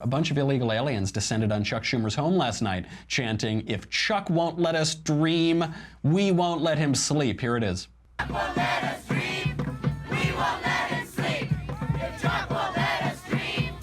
A bunch of illegal aliens descended on Chuck Schumer's home last night, chanting, "If Chuck won't let us dream, we won't let him sleep." Here it is. Chuck won't let us dream, we won't let him sleep. If Chuck won't let us dream,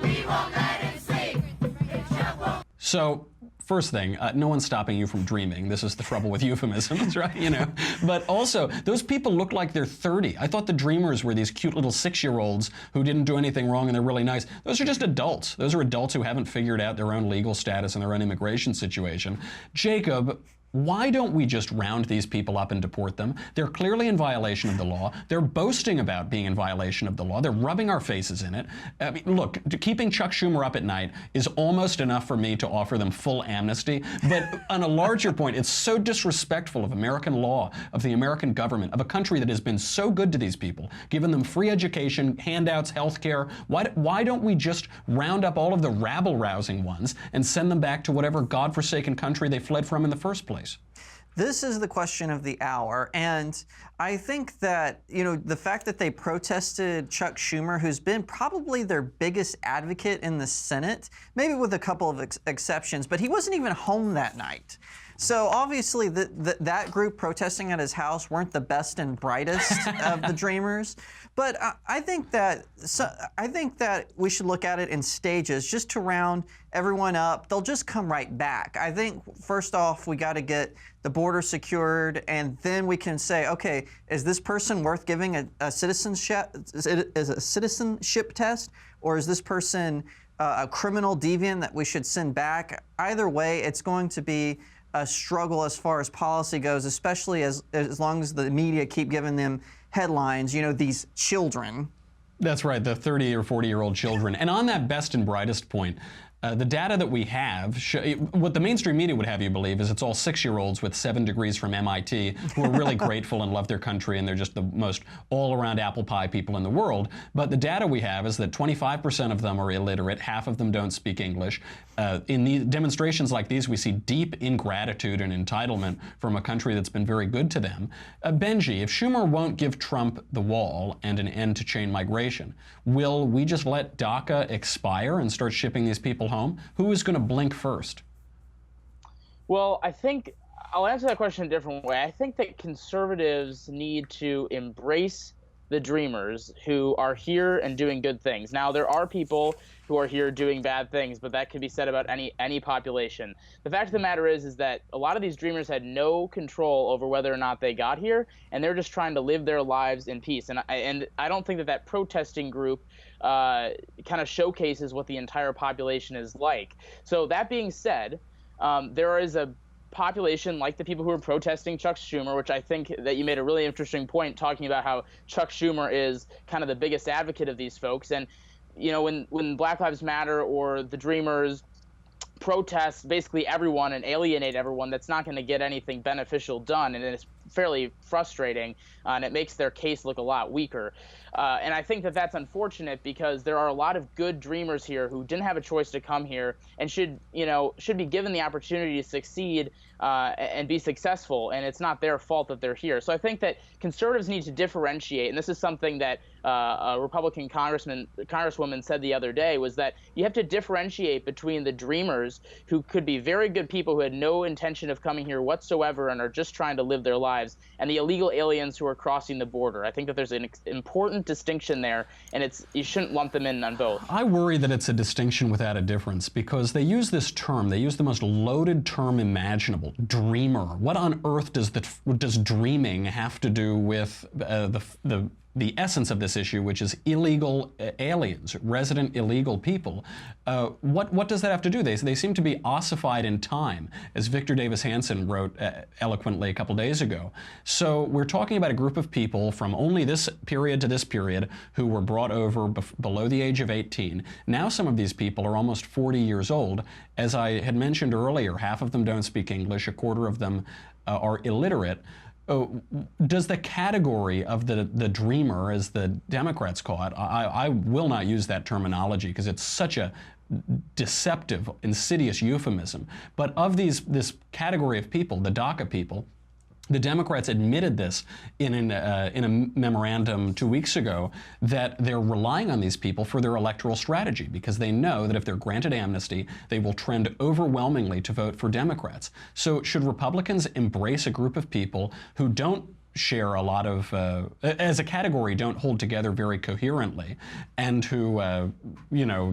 we won't let him sleep. If Chuck won't... So, first thing, no one's stopping you from dreaming. This is the trouble with euphemisms, right? You know. But also, those people look like they're 30. I thought the dreamers were these cute little 6-year-olds who didn't do anything wrong and they're really nice. Those are just adults. Those are adults who haven't figured out their own legal status and their own immigration situation. Jacob, why don't we just round these people up and deport them? They're clearly in violation of the law. They're boasting about being in violation of the law. They're rubbing our faces in it. I mean, look, keeping Chuck Schumer up at night is almost enough for me to offer them full amnesty. But on a larger point, it's so disrespectful of American law, of the American government, of a country that has been so good to these people, given them free education, handouts, health care. Why don't we just round up all of the rabble-rousing ones and send them back to whatever godforsaken country they fled from in the first place? This is the question of the hour, and I think that, you know, the fact that they protested Chuck Schumer, who's been probably their biggest advocate in the Senate, maybe with a couple of exceptions, but he wasn't even home that night. So obviously that group protesting at his house weren't the best and brightest of the dreamers. But I think that we should look at it in stages just to round everyone up. They'll just come right back. I think first off, we got to get the border secured, and then we can say, okay, is this person worth giving a citizenship test, or is this person a criminal deviant that we should send back? Either way, it's going to be a struggle as far as policy goes, especially as long as the media keep giving them headlines, you know, these children. That's right, the 30 or 40-year-old children. And on that best and brightest point, the data that we have, what the mainstream media would have you believe is it's all 6-year-olds with 7 degrees from MIT who are really grateful and love their country, and they're just the most all-around apple pie people in the world. But the data we have is that 25% of them are illiterate, half of them don't speak English. In the demonstrations like these, we see deep ingratitude and entitlement from a country that's been very good to them. Benji, if Schumer won't give Trump the wall and an end to chain migration, will we just let DACA expire and start shipping these people home? Who is going to blink first? Well, I think I'll answer that question a different way. I think that conservatives need to embrace the dreamers who are here and doing good things. Now, there are people who are here doing bad things, but that could be said about any population. The fact of the matter is that a lot of these dreamers had no control over whether or not they got here, and they're just trying to live their lives in peace. And I don't think that protesting group kind of showcases what the entire population is like. So that being said, there is a population like the people who are protesting Chuck Schumer, which I think that you made a really interesting point talking about how Chuck Schumer is kind of the biggest advocate of these folks. And, you know, when Black Lives Matter or the Dreamers protest basically everyone and alienate everyone, that's not going to get anything beneficial done, and it's fairly frustrating, and it makes their case look a lot weaker. And I think that that's unfortunate because there are a lot of good dreamers here who didn't have a choice to come here and should be given the opportunity to succeed and be successful, and it's not their fault that they're here. So I think that conservatives need to differentiate, and this is something that a Republican congresswoman said the other day, was that you have to differentiate between the dreamers who could be very good people who had no intention of coming here whatsoever and are just trying to live their lives, and the illegal aliens who are crossing the border. I think that there's an important distinction there, and you shouldn't lump them in on both. I worry that it's a distinction without a difference because they use this term, they use the most loaded term imaginable, dreamer. What on earth does dreaming have to do with the essence of this issue, which is illegal aliens, resident illegal people? What does that have to do? They seem to be ossified in time, as Victor Davis Hanson wrote eloquently a couple days ago. So we're talking about a group of people from only this period to this period who were brought over below the age of 18. Now some of these people are almost 40 years old. As I had mentioned earlier, half of them don't speak English, a quarter of them are illiterate. Does the category of the dreamer, as the Democrats call it, I will not use that terminology because it's such a deceptive, insidious euphemism, but of this category of people, the DACA people, The Democrats admitted this in a memorandum 2 weeks ago, that they're relying on these people for their electoral strategy, because they know that if they're granted amnesty, they will trend overwhelmingly to vote for Democrats. So should Republicans embrace a group of people who don't share a lot of, as a category, don't hold together very coherently, and who,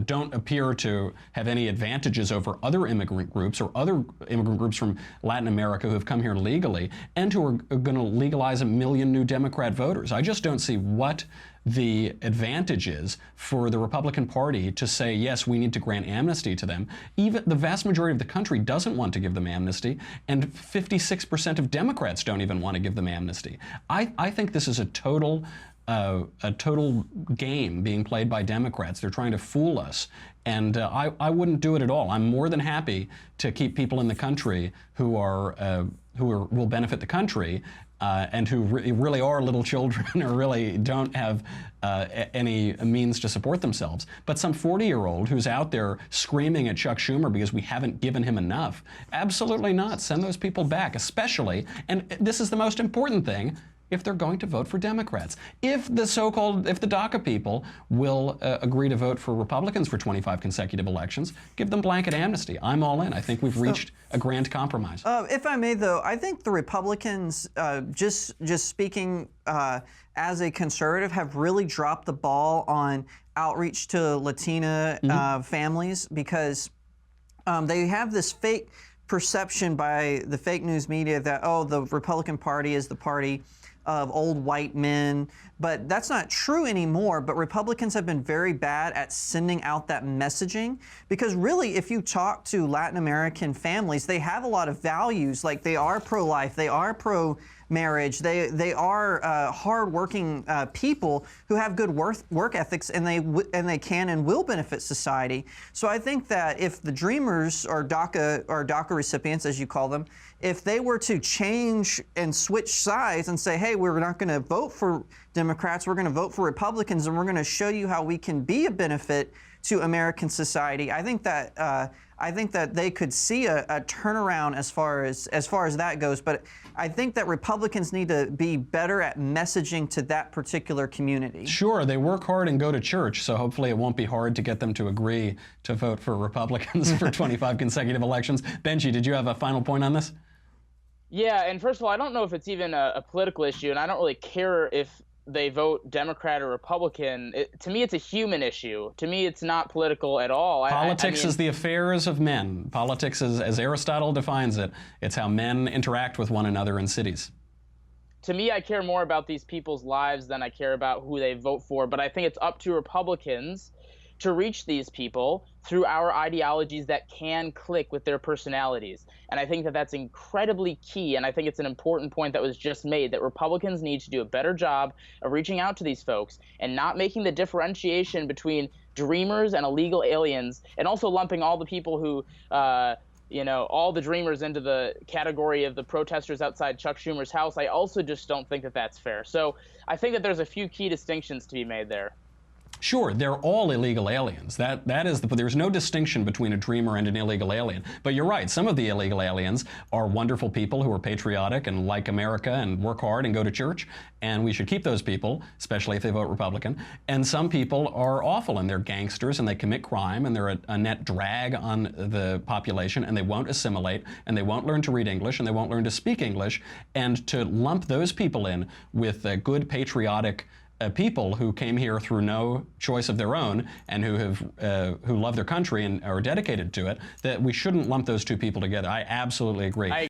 don't appear to have any advantages over other immigrant groups or other immigrant groups from Latin America who have come here legally, and who are going to legalize 1 million new Democrat voters? I just don't see what the advantage is for the Republican Party to say, yes, we need to grant amnesty to them. Even the vast majority of the country doesn't want to give them amnesty, and 56% of Democrats don't even want to give them amnesty. I think this is a total game being played by Democrats. They're trying to fool us, and I wouldn't do it at all. I'm more than happy to keep people in the country who will benefit the country, and who really are little children or really don't have any means to support themselves. But some 40-year-old who's out there screaming at Chuck Schumer because we haven't given him enough, absolutely not. Send those people back, especially, and this is the most important thing, if they're going to vote for Democrats. If the DACA people will agree to vote for Republicans for 25 consecutive elections, give them blanket amnesty. I'm all in. I think we've reached a grand compromise. If I may, though, I think the Republicans, just speaking as a conservative, have really dropped the ball on outreach to Latina families, because they have this fake perception by the fake news media that, oh, the Republican Party is the party of old white men, but that's not true anymore. But Republicans have been very bad at sending out that messaging, because really, if you talk to Latin American families, they have a lot of values. Like, they are pro-life, they are pro-marriage, they are hard-working people who have good work ethics, and they can and will benefit society. So I think that if the Dreamers, or DACA recipients, as you call them, if they were to change and switch sides and say, hey, we're not going to vote for Democrats, we're going to vote for Republicans, and we're going to show you how we can be a benefit to American society, I think that they could see a turnaround as far as that goes. But I think that Republicans need to be better at messaging to that particular community. Sure, they work hard and go to church, so hopefully it won't be hard to get them to agree to vote for Republicans for 25 consecutive elections. Benji, did you have a final point on this? Yeah, and first of all, I don't know if it's even a political issue, and I don't really care if they vote Democrat or Republican. To me, it's a human issue. To me, it's not political at all. Politics is the affairs of men. Politics, as Aristotle defines it, it's how men interact with one another in cities. To me, I care more about these people's lives than I care about who they vote for. But I think it's up to Republicans to reach these people through our ideologies that can click with their personalities. And I think that that's incredibly key, and I think it's an important point that was just made, that Republicans need to do a better job of reaching out to these folks and not making the differentiation between dreamers and illegal aliens, and also lumping all the people who all the dreamers into the category of the protesters outside Chuck Schumer's house. I also just don't think that that's fair. So I think that there's a few key distinctions to be made there. Sure, they're all illegal aliens. There's no distinction between a dreamer and an illegal alien. But you're right, some of the illegal aliens are wonderful people who are patriotic and like America and work hard and go to church, and we should keep those people, especially if they vote Republican. And some people are awful, and they're gangsters, and they commit crime, and they're a net drag on the population, and they won't assimilate, and they won't learn to read English, and they won't learn to speak English. And to lump those people in with good patriotic people who came here through no choice of their own, and who love their country and are dedicated to it, that we shouldn't lump those two people together. I absolutely agree.